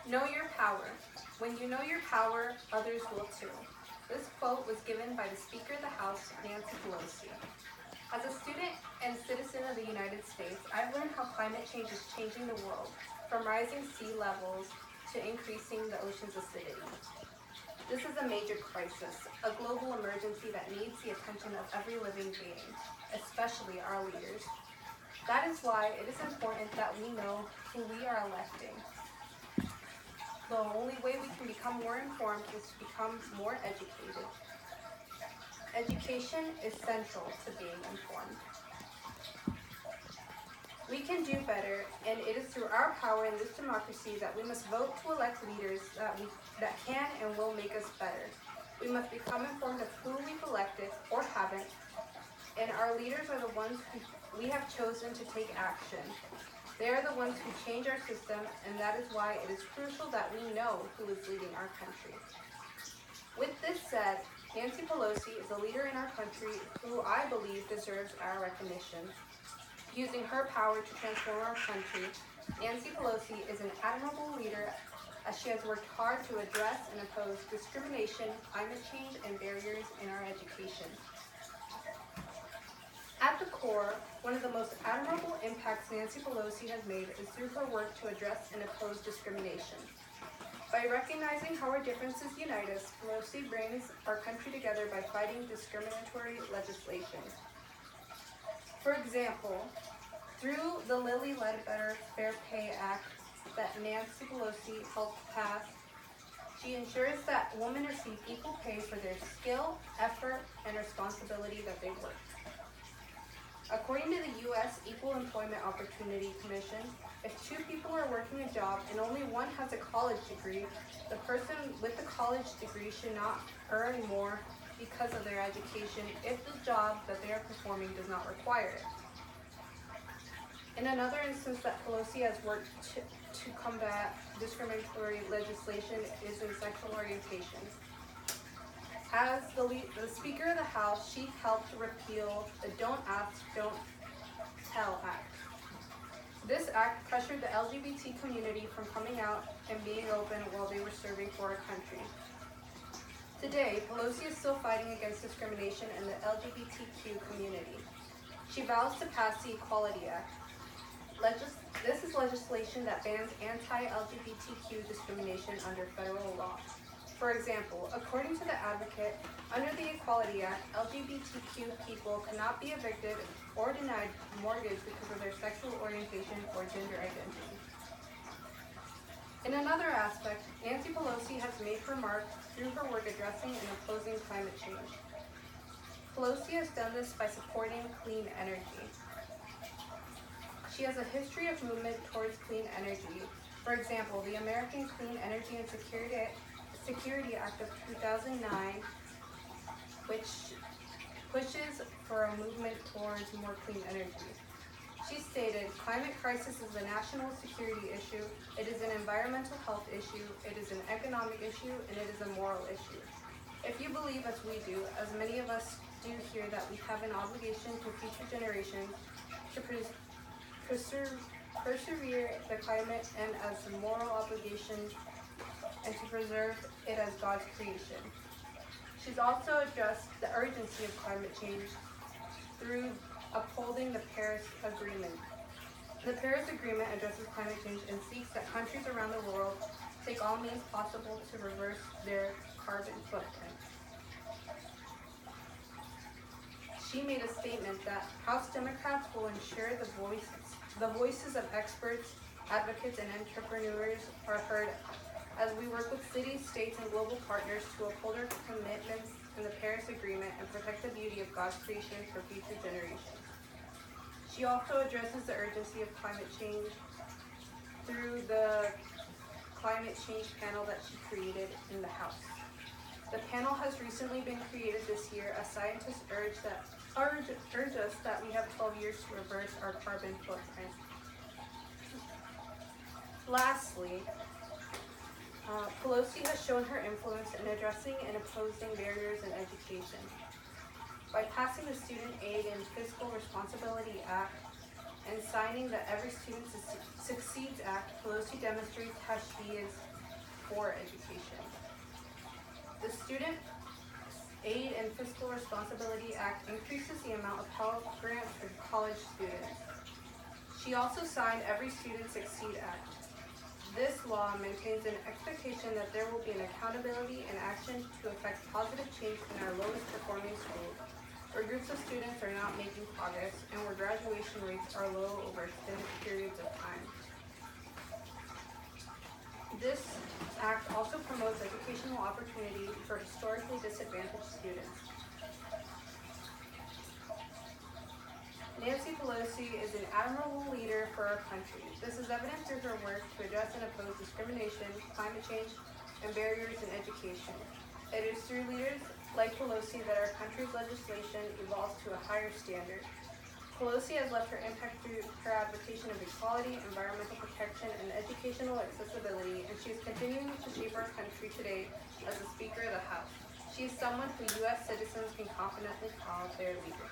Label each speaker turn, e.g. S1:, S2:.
S1: Know your power. When you know your power, others will too. This quote was given by the Speaker of the House, Nancy Pelosi. As a student and citizen of the United States, I've learned how climate change is changing the world, from rising sea levels to increasing the ocean's acidity. This is a major crisis, a global emergency that needs the attention of every living being, especially our leaders. That is why it is important that we know who we are electing. The only way we can become more informed is to become more educated. Education is central to being informed. We can do better, and it is through our power in this democracy that we must vote to elect leaders that can and will make us better. We must become informed of who we've elected or haven't, and our leaders are the ones who we have chosen to take action. They are the ones who change our system, and that is why it is crucial that we know who is leading our country. With this said, Nancy Pelosi is a leader in our country who I believe deserves our recognition. Using her power to transform our country, Nancy Pelosi is an admirable leader as she has worked hard to address and oppose discrimination, climate change, and barriers in our education. At the core, one of the most admirable impacts Nancy Pelosi has made is through her work to address and oppose discrimination. By recognizing how our differences unite us, Pelosi brings our country together by fighting discriminatory legislation. For example, through the Lilly Ledbetter Fair Pay Act that Nancy Pelosi helped pass, she ensures that women receive equal pay for their skill, effort, and responsibility that they work. According to the U.S. Equal Employment Opportunity Commission, if two people are working a job and only one has a college degree, the person with the college degree should not earn more because of their education if the job that they are performing does not require it. In another instance that Pelosi has worked to combat discriminatory legislation is in sexual orientation. As the Speaker of the House, she helped repeal the Don't Ask, Don't Tell Act. This act pressured the LGBT community from coming out and being open while they were serving for our country. Today, Pelosi is still fighting against discrimination in the LGBTQ community. She vows to pass the Equality Act. This is legislation that bans anti-LGBTQ discrimination under federal law. For example, according to the advocate, under the Equality Act, LGBTQ people cannot be evicted or denied mortgage because of their sexual orientation or gender identity. In another aspect, Nancy Pelosi has made her mark through her work addressing and opposing climate change. Pelosi has done this by supporting clean energy. She has a history of movement towards clean energy. For example, the American Clean Energy and Security Act of 2009, which pushes for a movement towards more clean energy. She stated, "Climate crisis is a national security issue, it is an environmental health issue, it is an economic issue, and it is a moral issue. If you believe as we do, as many of us do here, that we have an obligation to future generations to persevere the climate and as a moral obligation and to preserve it as God's creation." She's also addressed the urgency of climate change through upholding the Paris Agreement. The Paris Agreement addresses climate change and seeks that countries around the world take all means possible to reverse their carbon footprint. She made a statement that House Democrats will ensure the voices of experts, advocates, and entrepreneurs are heard as we work with cities, states, and global partners to uphold our commitments in the Paris Agreement and protect the beauty of God's creation for future generations. She also addresses the urgency of climate change through the climate change panel that she created in the House. The panel has recently been created this year as scientists urge us that we have 12 years to reverse our carbon footprint. Lastly, Pelosi has shown her influence in addressing and opposing barriers in education. By passing the Student Aid and Fiscal Responsibility Act and signing the Every Student Succeeds Act, Pelosi demonstrates how she is for education. The Student Aid and Fiscal Responsibility Act increases the amount of Pell Grants for college students. She also signed Every Student Succeed Act. This law maintains an expectation that there will be an accountability and action to effect positive change in our lowest performing schools, where groups of students are not making progress and where graduation rates are low over extended periods of time. This act also promotes educational opportunity for historically disadvantaged students. Nancy Pelosi is an admirable leader for our country. This is evident through her work to address and oppose discrimination, climate change, and barriers in education. It is through leaders like Pelosi that our country's legislation evolves to a higher standard. Pelosi has left her impact through her advocacy of equality, environmental protection, and educational accessibility, and she is continuing to shape our country today as the Speaker of the House. She is someone who U.S. citizens can confidently call their leader.